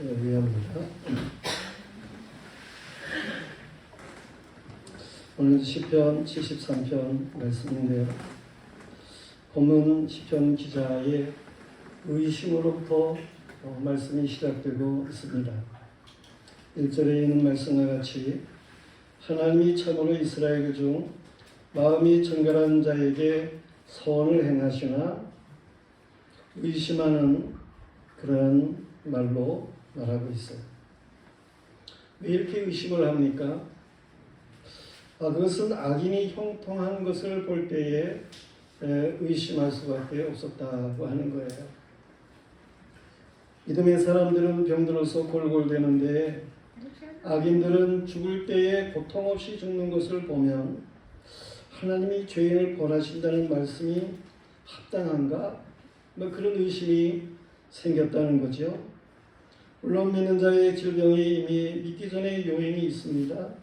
위합니다. 오늘 시편 73편 말씀인데요. 본문 시편 기자의 의심으로부터 말씀이 시작되고 있습니다. 1절에 있는 말씀과 같이 하나님이 참으로 이스라엘 중 마음이 정결한 자에게 선을 행하시나 의심하는 그런 말로 말하고 있어요. 왜 이렇게 의심을 합니까? 그것은 악인이 형통한 것을 볼 때에 의심할 수밖에 없었다고 하는 거예요. 믿음의 사람들은 병들어서 골골대는데 악인들은 죽을 때에 고통 없이 죽는 것을 보면 하나님이 죄인을 벌하신다는 말씀이 합당한가? 그런 의심이 생겼다는 거죠. 물론 믿는 자의 질병이 이미 믿기 전에 요인이 있습니다.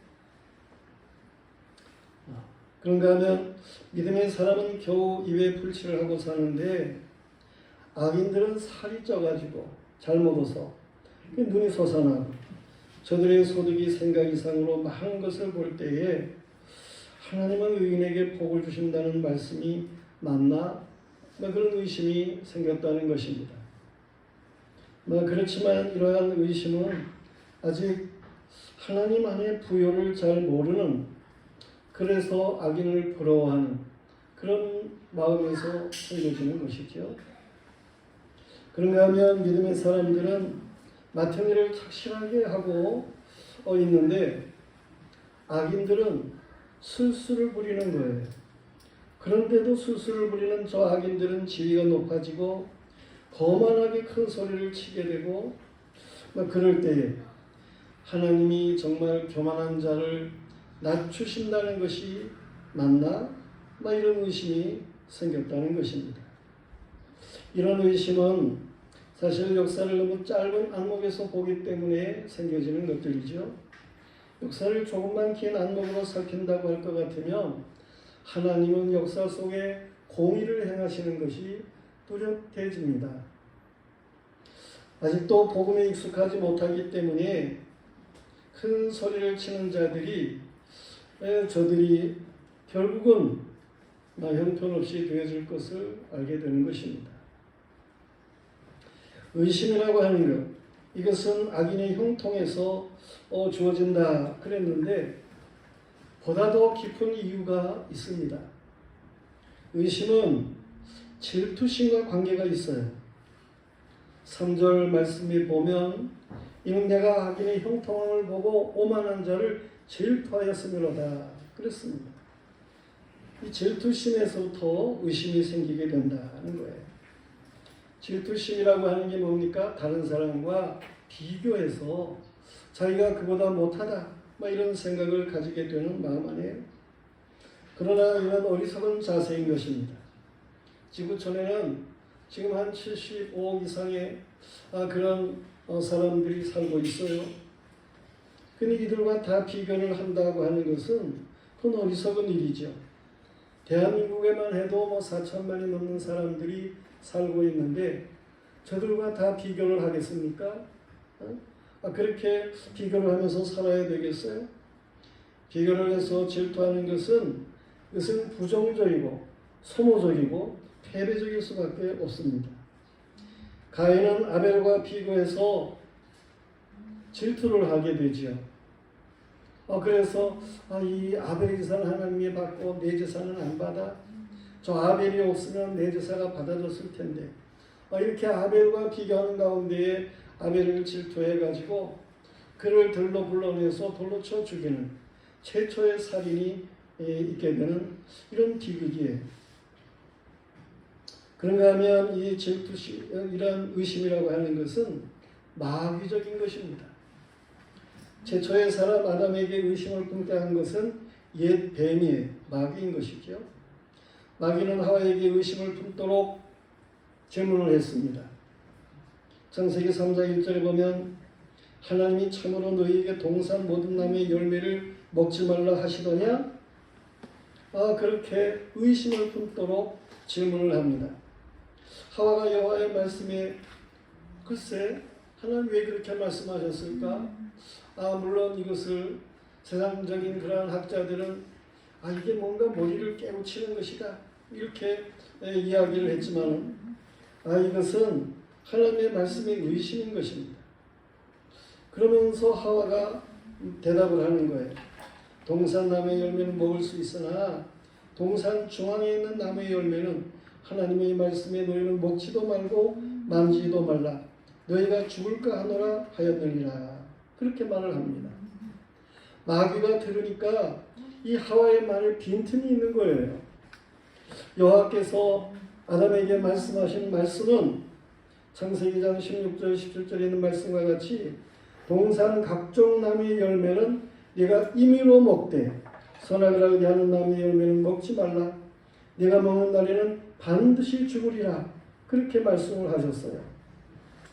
그런가 하면 믿음의 사람은 겨우 입에 풀칠을 하고 사는데 악인들은 살이 쪄가지고 잘 먹어서 눈이 솟아나고 저들의 소득이 생각 이상으로 많은 것을 볼 때에 하나님은 의인에게 복을 주신다는 말씀이 맞나? 그런 의심이 생겼다는 것입니다. 그렇지만 이러한 의심은 아직 하나님 안의 부요를 잘 모르는, 그래서 악인을 부러워하는 그런 마음에서 생겨지는 것이죠. 그런가 하면 믿음의 사람들은 맡은 일을 착실하게 하고 있는데 악인들은 술수를 부리는 거예요. 그런데도 술수를 부리는 저 악인들은 지위가 높아지고 거만하게 큰 소리를 치게 되고 그럴 때에 하나님이 정말 교만한 자를 낮추신다는 것이 맞나? 이런 의심이 생겼다는 것입니다. 이런 의심은 사실 역사를 너무 짧은 안목에서 보기 때문에 생겨지는 것들이죠. 역사를 조금만 긴 안목으로 살핀다고 할 것 같으면 하나님은 역사 속에 공의를 행하시는 것이 뚜렷해집니다. 아직도 복음에 익숙하지 못하기 때문에 큰 소리를 치는 자들이 저들이 결국은 형편없이 되어질 것을 알게 되는 것입니다. 의심이라고 하는 것, 이것은 악인의 형통에서 주어진다 그랬는데 보다 더 깊은 이유가 있습니다. 의심은 질투심과 관계가 있어요. 3절 말씀에 보면 이는 내가 악인의 형통함을 보고 오만한 자를 질투하였으므로다 그랬습니다. 이 질투심에서부터 의심이 생기게 된다는 거예요. 질투심이라고 하는 게 뭡니까? 다른 사람과 비교해서 자기가 그보다 못하다 이런 생각을 가지게 되는 마음 아니에요. 그러나 이건 어리석은 자세인 것입니다. 지구촌에는 지금 한 75억 이상의 그런 사람들이 살고 있어요. 근데 이들과 다 비교를 한다고 하는 것은 그건 어리석은 일이죠. 대한민국에만 해도 4천만이 넘는 사람들이 살고 있는데 저들과 다 비교를 하겠습니까? 그렇게 비교를 하면서 살아야 되겠어요? 비교를 해서 질투하는 것은 부정적이고 소모적이고 패배적일 수밖에 없습니다. 가인은 아벨과 비교해서 질투를 하게 되지요. 그래서 이 아벨의 제사는 하나님이 받고 내 제사는 안 받아. 저 아벨이 없으면 내 제사가 받아졌을 텐데. 이렇게 아벨과 비교하는 가운데에 아벨을 질투해가지고 그를 들로 불러내서 돌로 쳐 죽이는 최초의 살인이 있게 되는 이런 비극이에요. 그런가 하면 이 질투심, 이런 의심이라고 하는 것은 마귀적인 것입니다. 최초의 사람 아담에게 의심을 품게 한 것은 옛 뱀이에요. 마귀인 것이죠. 마귀는 하와에게 의심을 품도록 질문을 했습니다. 창세기 3장 1절에 보면 하나님이 참으로 너희에게 동산 모든 나무의 열매를 먹지 말라 하시더냐? 그렇게 의심을 품도록 질문을 합니다. 하와가 여호와의 말씀에 글쎄 하나님 왜 그렇게 말씀하셨을까? 물론 이것을 세상적인 그러한 학자들은 이게 뭔가 머리를 깨우치는 것이다 이렇게 이야기를 했지만 이것은 하나님의 말씀의 의심인 것입니다. 그러면서 하와가 대답을 하는 거예요. 동산 나무의 열매는 먹을 수 있으나 동산 중앙에 있는 나무의 열매는 하나님의 말씀에 너희는 먹지도 말고 만지지도 말라. 너희가 죽을까 하노라 하였느니라. 그렇게 말을 합니다. 마귀가 들으니까 이 하와의 말에 빈틈이 있는 거예요. 여호와께서 아담에게 말씀하신 말씀은 창세기장 16절 17절에 있는 말씀과 같이 동산 각종 나무의 열매는 네가 임의로 먹되 선악을 알게 하는 나무의 열매는 먹지 말라. 네가 먹는 날에는 반드시 죽으리라. 그렇게 말씀을 하셨어요.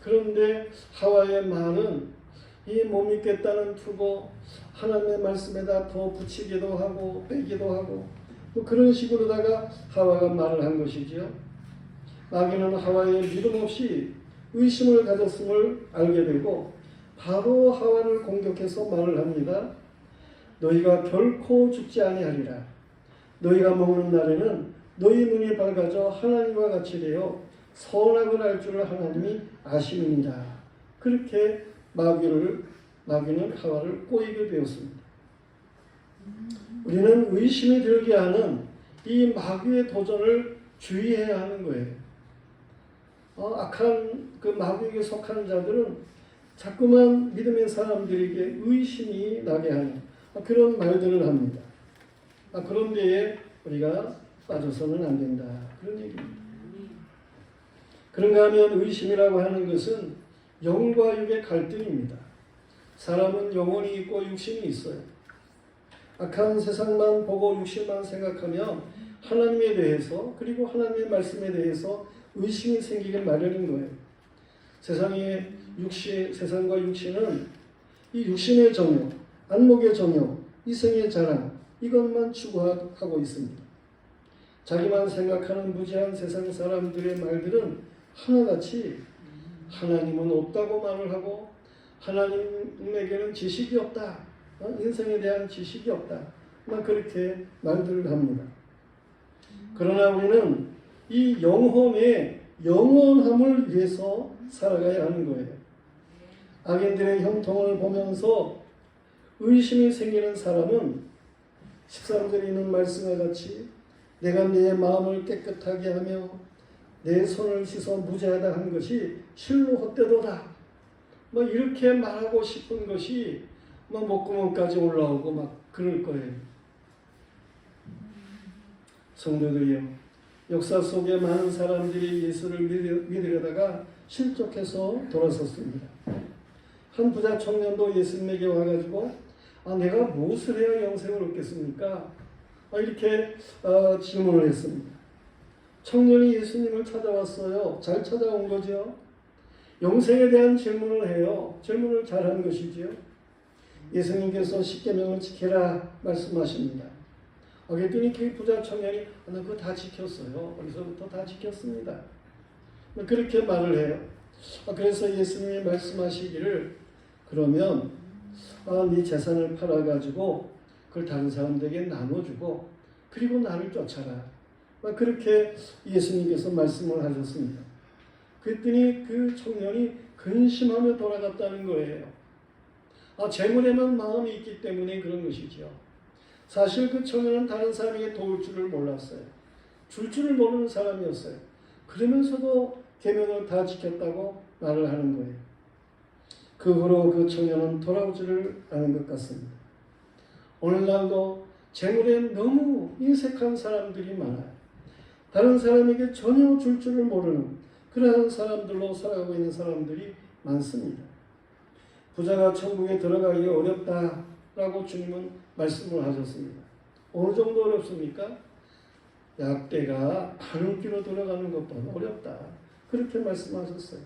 그런데 하와의 말은 이 못 믿겠다는 투고 하나님의 말씀에다 더 붙이기도 하고 빼기도 하고 그런 식으로다가 하와가 말을 한 것이지요. 마귀는 하와의 믿음 없이 의심을 가졌음을 알게 되고 바로 하와를 공격해서 말을 합니다. 너희가 결코 죽지 아니하리라. 너희가 먹는 날에는 너희 눈이 밝아져 하나님과 같이 되어 선악을 알 줄을 하나님이 아심이니라. 그렇게 마귀는 하와를 꼬이게 되었습니다. 우리는 의심이 들게 하는 이 마귀의 도전을 주의해야 하는 거예요. 악한 그 마귀에게 속한 자들은 자꾸만 믿음의 사람들에게 의심이 나게 하는 그런 말들을 합니다. 그런 데에 우리가 빠져서는 안 된다. 그런 얘기입니다. 그런가 하면 의심이라고 하는 것은 영과 육의 갈등입니다. 사람은 영혼이 있고 육신이 있어요. 악한 세상만 보고 육신만 생각하면 하나님에 대해서 그리고 하나님의 말씀에 대해서 의심이 생기기 마련인 거예요. 세상과 육신은 이 육신의 정욕, 안목의 정욕, 이성의 자랑 이것만 추구하고 있습니다. 자기만 생각하는 무지한 세상 사람들의 말들은 하나같이 하나님은 없다고 말을 하고 하나님에게는 지식이 없다. 인생에 대한 지식이 없다. 그렇게 말들을 합니다. 그러나 우리는 이 영혼의 영원함을 위해서 살아가야 하는 거예요. 악인들의 형통을 보면서 의심이 생기는 사람은 13절에 있는 말씀과 같이 내가 내 마음을 깨끗하게 하며 내 손을 씻어 무죄하다 한 것이 실로 헛되도다. 이렇게 말하고 싶은 것이 목구멍까지 올라오고 그럴 거예요. 성도들이요, 역사 속에 많은 사람들이 예수를 믿으려다가 실족해서 돌아섰습니다. 한 부자 청년도 예수님에게 와가지고 내가 무엇을 해야 영생을 얻겠습니까? 이렇게 질문을 했습니다. 청년이 예수님을 찾아왔어요. 잘 찾아온 거죠. 영생에 대한 질문을 해요. 질문을 잘한 것이지요. 예수님께서 십계명을 지키라 말씀하십니다. 그랬더니 그 부자 청년이 나 그거 다 지켰어요. 어디서부터 다 지켰습니다. 그렇게 말을 해요. 그래서 예수님이 말씀하시기를 그러면 네 재산을 팔아가지고 그걸 다른 사람들에게 나눠주고 그리고 나를 쫓아라. 그렇게 예수님께서 말씀을 하셨습니다. 그랬더니 그 청년이 근심하며 돌아갔다는 거예요. 재물에만 마음이 있기 때문에 그런 것이죠. 사실 그 청년은 다른 사람에게 도울 줄을 몰랐어요. 줄 줄을 모르는 사람이었어요. 그러면서도 계명을 다 지켰다고 말을 하는 거예요. 그 후로 그 청년은 돌아오지를 않은 것 같습니다. 오늘날도 재물에 너무 인색한 사람들이 많아요. 다른 사람에게 전혀 줄 줄을 모르는 그러한 사람들로 살아가고 있는 사람들이 많습니다. 부자가 천국에 들어가기 어렵다라고 주님은 말씀을 하셨습니다. 어느 정도 어렵습니까? 약대가 바늘귀로 들어가는 것보다 어렵다. 그렇게 말씀하셨어요.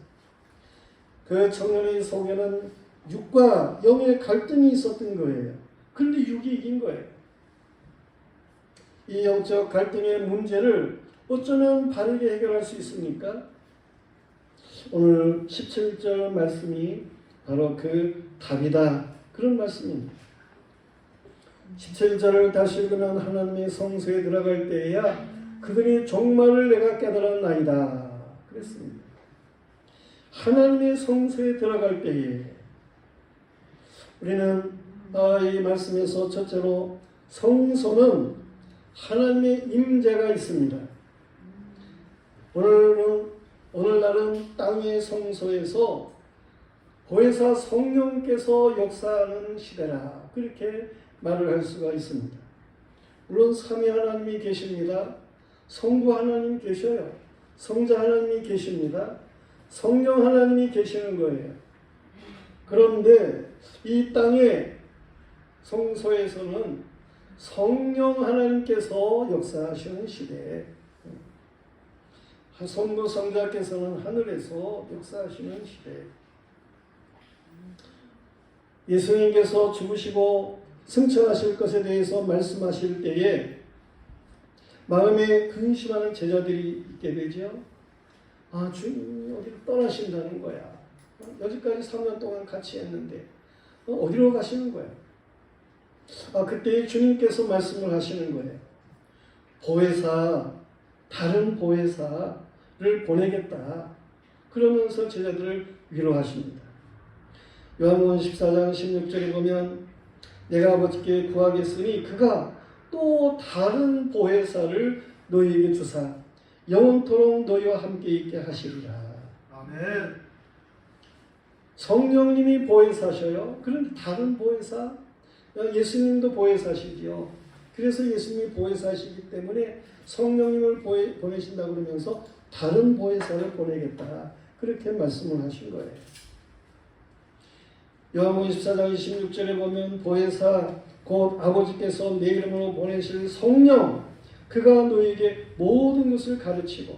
그 청년의 속에는 육과 영의 갈등이 있었던 거예요. 그런데 육이 이긴 거예요. 이 영적 갈등의 문제를 어쩌면 바르게 해결할 수 있습니까? 오늘 17절 말씀이 바로 그 답이다. 그런 말씀입니다. 17절을 다시 읽으면 하나님의 성소에 들어갈 때에야 그들이 종말을 내가 깨달았나이다. 그랬습니다. 하나님의 성소에 들어갈 때에 우리는 이 말씀에서 첫째로 성소는 하나님의 임재가 있습니다. 오늘날은 땅의 성소에서 보혜사 성령께서 역사하는 시대라 그렇게 말을 할 수가 있습니다. 물론 삼위 하나님이 계십니다. 성부 하나님 계셔요. 성자 하나님이 계십니다. 성령 하나님이 계시는 거예요. 그런데 이 땅의 성소에서는 성령 하나님께서 역사하시는 시대에 성부 성자께서는 하늘에서 역사하시는 시대에 예수님께서 죽으시고 승천하실 것에 대해서 말씀하실 때에 마음에 근심하는 제자들이 있게 되죠. 주님이 어디로 떠나신다는 거야. 여기까지 3년 동안 같이 했는데 어디로 가시는 거야? 그때 주님께서 말씀을 하시는 거예요. 보혜사, 다른 보혜사를 보내겠다. 그러면서 제자들을 위로하십니다. 요한복음 14장 16절에 보면 내가 아버지께 구하겠으니 그가 또 다른 보혜사를 너희에게 주사 영원토록 너희와 함께 있게 하시리라. 아멘. 성령님이 보혜사셔요. 그런데 다른 보혜사? 예수님도 보혜사시지요. 그래서 예수님이 보혜사시기 때문에 성령님을 보내신다고 그러면서 다른 보혜사를 보내겠다. 그렇게 말씀을 하신 거예요. 요한복음 24장 26절에 보면 보혜사 곧 아버지께서 내 이름으로 보내실 성령 그가 너희에게 모든 것을 가르치고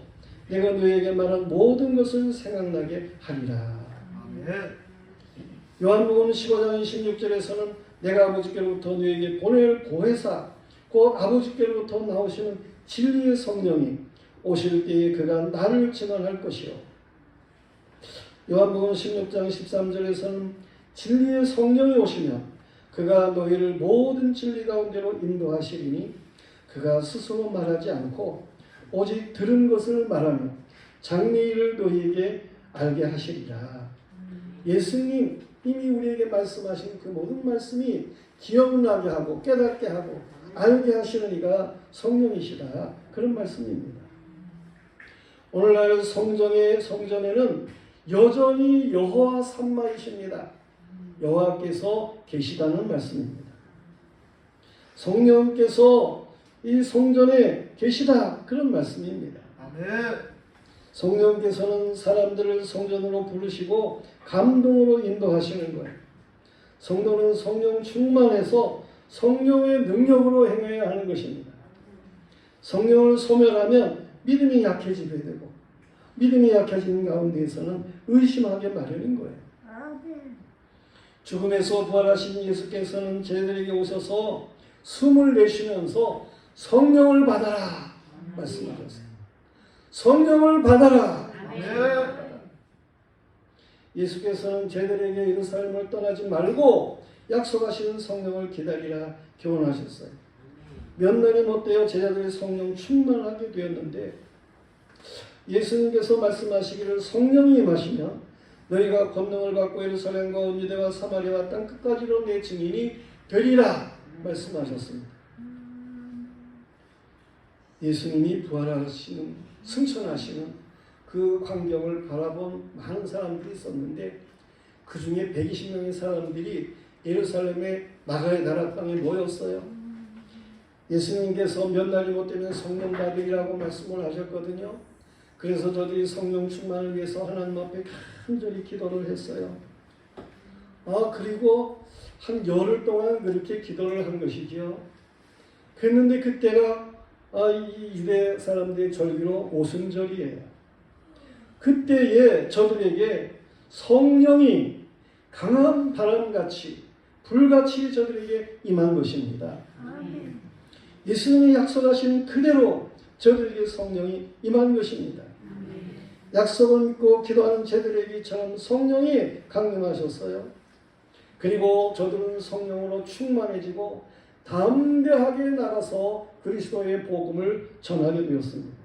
내가 너희에게 말한 모든 것을 생각나게 하리라. 아멘. 요한복음 15장 16절에서는 내가 아버지께로부터 너희에게 보낼 보혜사 곧 아버지께로부터 나오시는 진리의 성령이 오실 때에 그가 나를 증언할 것이요. 요한복음 16장 13절에서는 진리의 성령이 오시면 그가 너희를 모든 진리 가운데로 인도하시리니 그가 스스로 말하지 않고 오직 들은 것을 말하며 장래일을 너희에게 알게 하시리라. 예수님 이미 우리에게 말씀하신 그 모든 말씀이 기억나게 하고 깨닫게 하고 알게 하시는 이가 성령이시다. 그런 말씀입니다. 오늘날 성전에는 여전히 여호와 삼마이십니다. 여호와께서 계시다는 말씀입니다. 성령께서 이 성전에 계시다. 그런 말씀입니다. 아멘. 성령께서는 사람들을 성전으로 부르시고 감동으로 인도하시는 거예요. 성도는 성령 충만해서 성령의 능력으로 행해야 하는 것입니다. 성령을 소멸하면 믿음이 약해지게 되고 믿음이 약해지는 가운데에서는 의심하게 마련인 거예요. 죽음에서 부활하신 예수께서는 저희들에게 오셔서 숨을 내쉬면서 성령을 받아라 말씀하셨어요. 성령을 받아라. 예수께서는 저희들에게 예루살렘을 떠나지 말고 약속하시는 성령을 기다리라 교훈하셨어요. 몇 날이 못되어 제자들의 성령 충만하게 되었는데 예수님께서 말씀하시기를 성령이 임하시면 너희가 권능을 받고 예루살렘과 온 유대와 사마리아와 땅 끝까지로 내 증인이 되리라 말씀하셨습니다. 예수님이 부활하시는 승천하시는 그 광경을 바라본 많은 사람들이 있었는데 그 중에 120명의 사람들이 예루살렘의 마가의 다락방에 모였어요. 예수님께서 몇 날이 못되면 성령 받으리라고 말씀을 하셨거든요. 그래서 저들이 성령 충만을 위해서 하나님 앞에 간절히 기도를 했어요. 그리고 한 열흘 동안 그렇게 기도를 한 것이지요. 그랬는데 그때가 이 유대 사람들의 절기로 오순절이에요. 그때에 저들에게 성령이 강한 바람같이 불같이 저들에게 임한 것입니다. 예수님이 약속하신 그대로 저들에게 성령이 임한 것입니다. 약속을 믿고 기도하는 제들에게처럼 성령이 강림하셨어요. 그리고 저들은 성령으로 충만해지고 담대하게 나가서 그리스도의 복음을 전하게 되었습니다.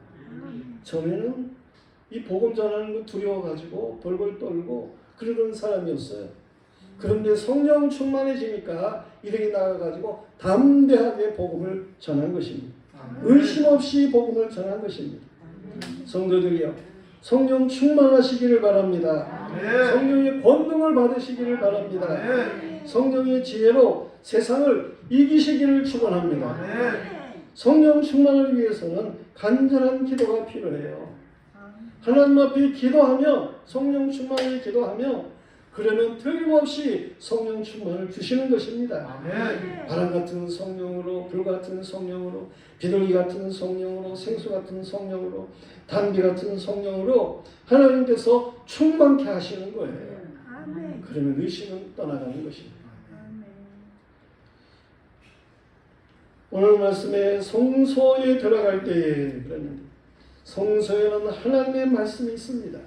전에는 이 복음 전하는 거 두려워가지고 벌벌 떨고 그러던 사람이었어요. 그런데 성령 충만해지니까 이들이 나가가지고 담대하게 복음을 전한 것입니다. 의심 없이 복음을 전한 것입니다. 성도들이요, 성령 충만하시기를 바랍니다. 성령의 권능을 받으시기를 바랍니다. 성령의 지혜로 세상을 이기시기를 축원합니다. 성령 충만을 위해서는 간절한 기도가 필요해요. 하나님 앞에 기도하며 성령 충만을 기도하며 그러면 틀림없이 성령 충만을 주시는 것입니다. 바람 같은 성령으로, 불 같은 성령으로, 비둘기 같은 성령으로, 생수 같은 성령으로, 단비 같은 성령으로 하나님께서 충만케 하시는 거예요. 그러면 의심은 떠나가는 것입니다. 오늘 말씀에 성소에 들어갈 때에 그러는데 성소에는 하나님의 말씀이 있습니다.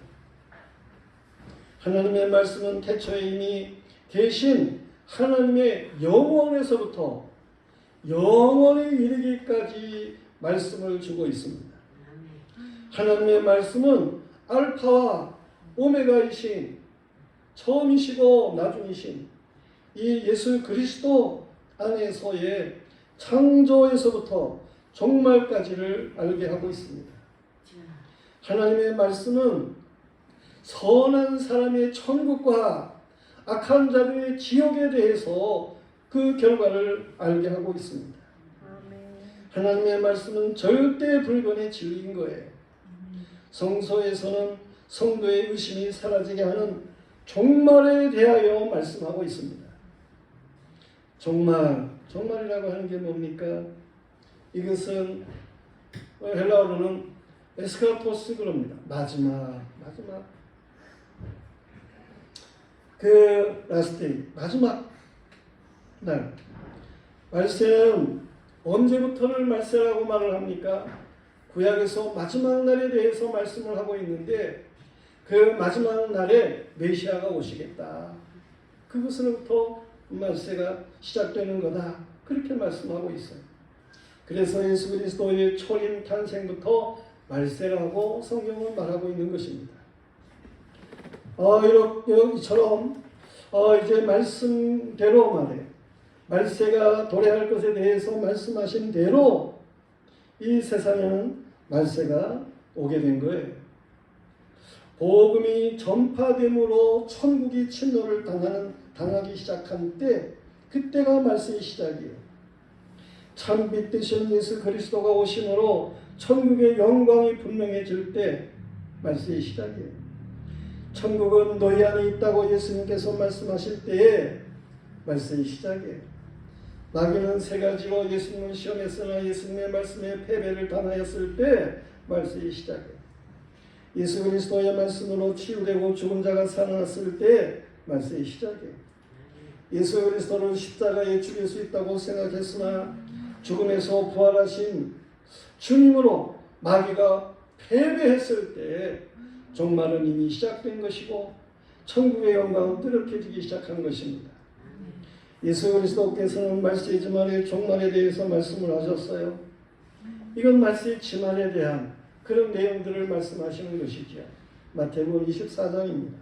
하나님의 말씀은 태초에 이미 계신 하나님의 영원에서부터 영원에 이르기까지 말씀을 주고 있습니다. 하나님의 말씀은 알파와 오메가이신 처음이시고 나중이신 이 예수 그리스도 안에서의 창조에서부터 종말까지를 알게 하고 있습니다. 하나님의 말씀은 선한 사람의 천국과 악한 자들의 지옥에 대해서 그 결과를 알게 하고 있습니다. 하나님의 말씀은 절대 불변의 진리인 거예요. 성서에서는 성도의 의심이 사라지게 하는 종말에 대하여 말씀하고 있습니다. 종말이라고 하는 게 뭡니까? 이것은 헬라어로는 에스카토스 그럽니다. 마지막. 그 라스트 마지막 날. 말세는 언제부터를 말세라고 말을 합니까? 구약에서 마지막 날에 대해서 말씀을 하고 있는데 그 마지막 날에 메시아가 오시겠다. 그것으로부터 말세가 시작되는 거다. 그렇게 말씀하고 있어요. 그래서 예수 그리스도의 초림 탄생부터 말세라고 성경은 말하고 있는 것입니다. 이처럼 이제 말씀대로 말해 말세가 도래할 것에 대해서 말씀하신 대로 이 세상에는 말세가 오게 된 거예요. 복음이 전파됨으로 천국이 침노를 당하기 시작한 때 그때가 말세의 시작이에요. 참빛 되시는 예수 그리스도가 오심으로 천국의 영광이 분명해질 때 말세의 시작이에요. 천국은 너희 안에 있다고 예수님께서 말씀하실 때에 말세의 시작이에요. 마귀는 세 가지로 예수님은 시험했으나 예수님의 말씀에 패배를 당하였을 때 말세의 시작이에요. 예수 그리스도의 말씀으로 치유되고 죽은 자가 살아났을 때 말세의 시작이에요. 예수 그리스도를 십자가에 죽일 수 있다고 생각했으나 죽음에서 부활하신 주님으로 마귀가 패배했을 때 종말은 이미 시작된 것이고 천국의 영광은 뚜렷해지기 시작한 것입니다. 예수 그리스도께서는 말세의 지말의 종말에 대해서 말씀을 하셨어요. 이건 말세의 지말에 대한 그런 내용들을 말씀하시는 것이죠. 마태복음 24장입니다.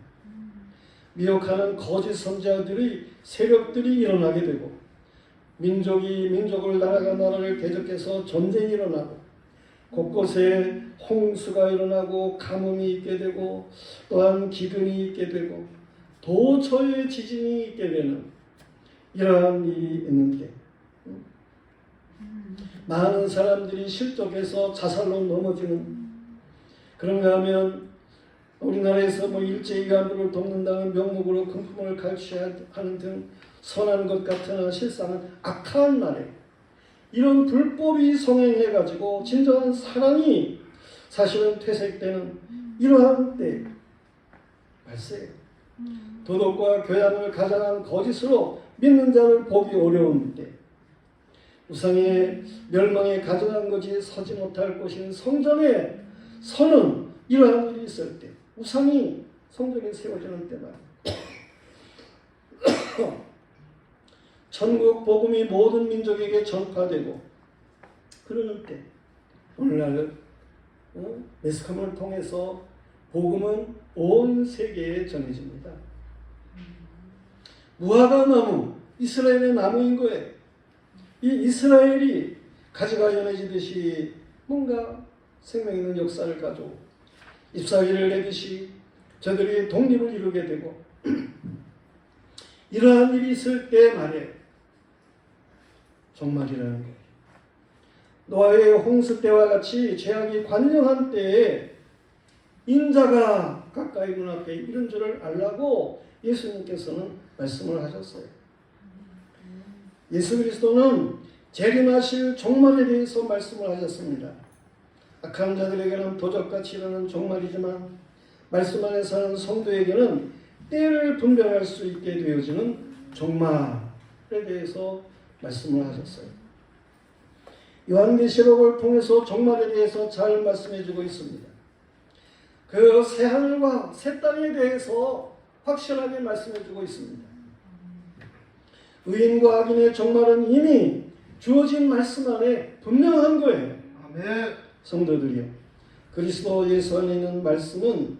미혹하는 거짓 선지자들의 세력들이 일어나게 되고 민족이 민족을 나라가 나라를 대적해서 전쟁이 일어나고 곳곳에 홍수가 일어나고 가뭄이 있게 되고 또한 기근이 있게 되고 도처에 지진이 있게 되는 이러한 일이 있는데 많은 사람들이 실족해서 자살로 넘어지는 그런가 하면 우리나라에서 일제이간부를 돕는다는 명목으로 금품을 갈취하는 등 선한 것 같으나 실상은 악한 날에 이런 불법이 성행해가지고 진정한 사랑이 사실은 퇴색되는 이러한 때 말세예요. 도덕과 교양을 가장한 거짓으로 믿는 자를 보기 어려운 때 우상의 멸망에 가증한 것이 서지 못할 곳인 성전에 서는 이러한 일이 있을 때, 우상이 성전에 세워지는 때만 천국 복음이 모든 민족에게 전파되고 그러는 때, 오늘날 매스컴을 통해서 복음은 온 세계에 전해집니다. 무화과 나무, 이스라엘의 나무인 거예요. 이 이스라엘이 가지가 연해지듯이 뭔가 생명 있는 역사를 가지고 잎사귀를 내듯이 저들이 독립을 이루게 되고 이러한 일이 있을 때 말이에요. 종말이라는 거예요. 노아의 홍수 때와 같이 죄악이 관영한 때에 인자가 가까이 눈앞에 이런 줄을 알라고 예수님께서는 말씀을 하셨어요. 예수 그리스도는 재림하실 종말에 대해서 말씀을 하셨습니다. 악한 자들에게는 도적같이 이르는 종말이지만 말씀 안에 사는 성도에게는 때를 분별할 수 있게 되어지는 종말에 대해서 말씀을 하셨어요. 요한계시록을 통해서 종말에 대해서 잘 말씀해주고 있습니다. 그 새하늘과 새 땅에 대해서 확실하게 말씀해주고 있습니다. 의인과 악인의 종말은 이미 주어진 말씀 안에 분명한 거예요. 아멘. 성도들이요, 그리스도 예수 안에 있는 말씀은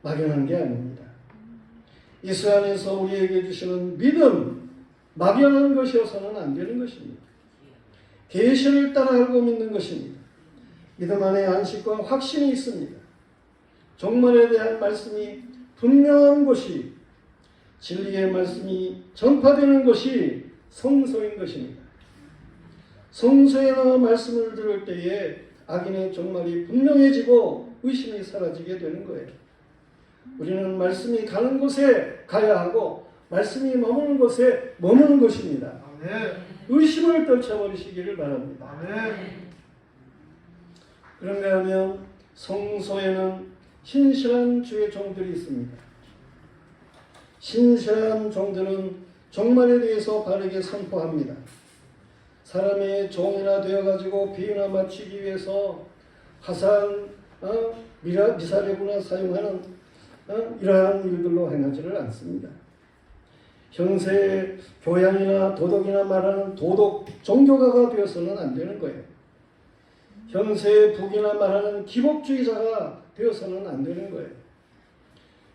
막연한 게 아닙니다. 예수 안에서 우리에게 주시는 믿음, 막연한 것이어서는 안 되는 것입니다. 계시를 따라 알고 믿는 것입니다. 믿음 안에 안식과 확신이 있습니다. 종말에 대한 말씀이 분명한 것이, 진리의 말씀이 전파되는 것이 성소인 것입니다. 성소에 나와 말씀을 들을 때에 악인의 종말이 분명해지고 의심이 사라지게 되는 거예요. 우리는 말씀이 가는 곳에 가야 하고 말씀이 머무는 곳에 머무는 것입니다. 아멘. 의심을 떨쳐버리시기를 바랍니다. 아멘. 그런가 하면 성소에는 신실한 주의 종들이 있습니다. 신실한 종들은 종말에 대해서 바르게 선포합니다. 사람의 종이나 되어가지고 비유나 맞추기 위해서 화상, 미사리구나 사용하는 이러한 일들로 행하지를 않습니다. 현세의 교양이나 도덕이나 말하는 도덕 종교가가 되어서는 안 되는 거예요. 현세의 북이나 말하는 기복주의자가 되어서는 안 되는 거예요.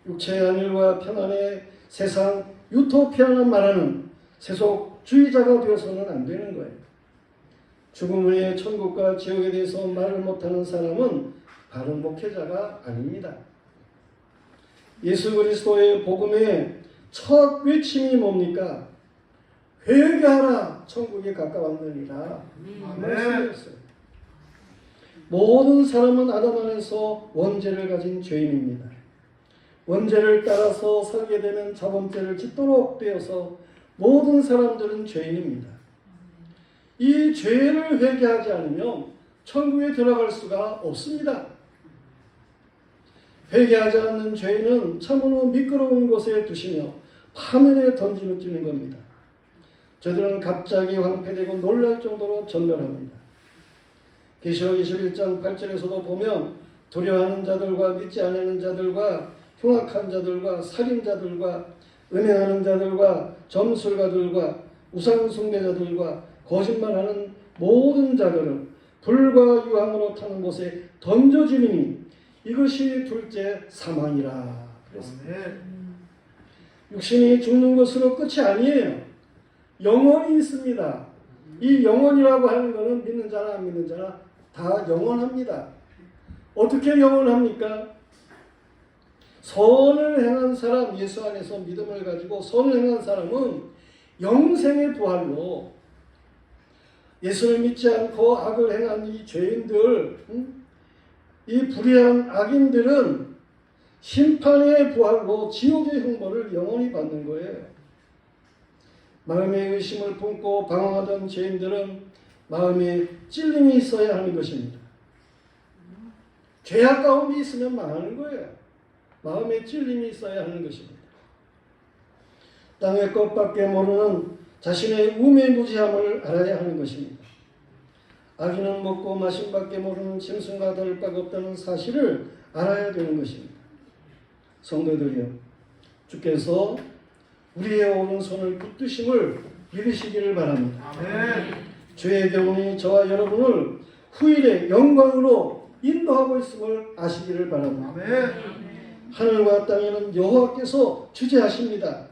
육체의 안일과 평안의 세상 유토피아나 말하는 세속주의자가 되어서는 안 되는 거예요. 죽음 후에 천국과 지옥에 대해서 말을 못하는 사람은 바른 목회자가 아닙니다. 예수 그리스도의 복음의 첫 외침이 뭡니까? 회개하라, 천국에 가까웠느니라. 말씀이었어요. 모든 사람은 아담 안에서 원죄를 가진 죄인입니다. 원죄를 따라서 살게 되면 자범죄를 짓도록 되어서 모든 사람들은 죄인입니다. 이 죄를 회개하지 않으면 천국에 들어갈 수가 없습니다. 회개하지 않는 죄인은 참으로 미끄러운 곳에 두시며 파면에 던지는 겁니다. 저들은 갑자기 황폐되고 놀랄 정도로 전멸합니다. 계시록 21장 8절에서도 보면 두려워하는 자들과 믿지 않는 자들과 흉악한 자들과 살인자들과 음행하는 자들과 점술가들과 우상숭배자들과 거짓말하는 모든 자들은 불과 유황으로 타는 곳에 던져지니 이것이 둘째 사망이라 그랬습니다. 육신이 죽는 것으로 끝이 아니에요. 영원이 있습니다. 이 영원이라고 하는 것은 믿는 자나 안 믿는 자나 다 영원합니다. 어떻게 영원합니까? 선을 행한 사람, 예수 안에서 믿음을 가지고 선을 행한 사람은 영생의 부활로, 예수를 믿지 않고 악을 행한 이 죄인들, 이 불의한 악인들은 심판의 부활로 지옥의 형벌을 영원히 받는 거예요. 마음의 의심을 품고 방황하던 죄인들은 마음에 찔림이 있어야 하는 것입니다. 죄악 가운데 있으면 망하는 거예요. 마음에 찔림이 있어야 하는 것입니다. 땅의 것밖에 모르는 자신의 우매무지함을 알아야 하는 것입니다. 악인은 먹고 마신 밖에 모르는 짐승과 다를 바가 없다는 사실을 알아야 되는 것입니다. 성도들이여, 주께서 우리의 오른손을 붙드심을 믿으시기를 바랍니다. 아멘. 주의 경험이 저와 여러분을 후일의 영광으로 인도하고 있음을 아시기를 바랍니다. 아멘. 하늘과 땅에는 여호와께서 주재하십니다.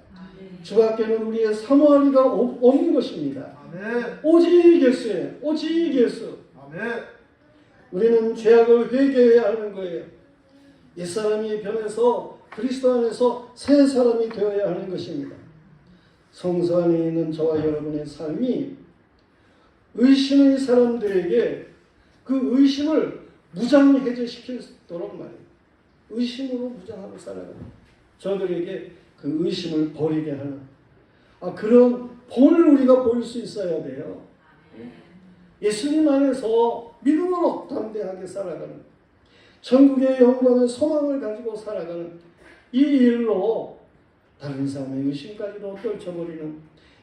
주밖에는 우리의 사모할 리가 없는 것입니다. 아멘. 오직 예수에, 오직 예수. 아멘. 우리는 죄악을 회개해야 하는 거예요. 옛사람이 변해서 그리스도 안에서 새 사람이 되어야 하는 것입니다. 성소 안에 있는 저와 여러분의 삶이 의심의 사람들에게 그 의심을 무장해제시키도록 말이에요. 의심으로 무장하고 살아가는 저들에게 그 의심을 버리게 하는 그런 본을 우리가 보일 수 있어야 돼요. 예수님 안에서 믿음으로 담대하게 살아가는, 천국의 영광의 소망을 가지고 살아가는 이 일로 다른 사람의 의심까지도 떨쳐버리는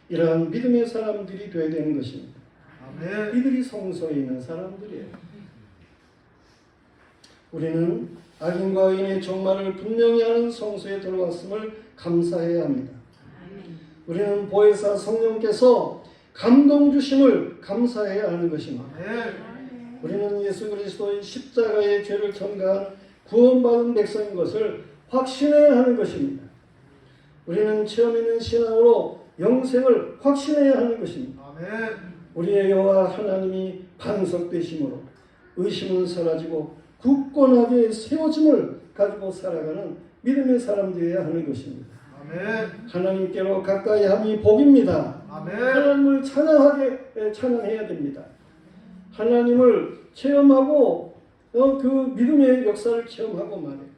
이러한 믿음의 사람들이 되어야 되는 것입니다. 아멘. 이들이 성소에 있는 사람들이에요. 우리는 악인과 의인의 종말을 분명히 하는 성소에 들어왔음을 감사해야 합니다. 우리는 보혜사 성령께서 감동 주심을 감사해야 하는 것입니다. 아멘. 우리는 예수 그리스도의 십자가의 죄를 전가한 구원받은 백성인 것을 확신해야 하는 것입니다. 우리는 체험 있는 신앙으로 영생을 확신해야 하는 것입니다. 아멘. 우리의 여호와 하나님이 반석되심으로 의심은 사라지고 굳건하게 세워짐을 가지고 살아가는 믿음의 사람들이어야 하는 것입니다. 아멘. 하나님께로 가까이 함이 복입니다. 아멘. 하나님을 찬양해야 됩니다. 하나님을 체험하고 그 믿음의 역사를 체험하고 말이에요.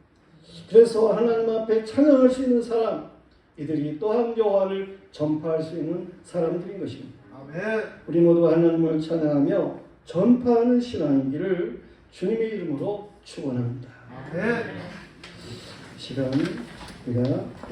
그래서 하나님 앞에 찬양할 수 있는 사람, 이들이 또한 여호와를 전파할 수 있는 사람들인 것입니다. 아멘. 우리 모두 하나님을 찬양하며 전파하는 신앙이기를 주님의 이름으로 축원합니다. 아멘. 시간 우리가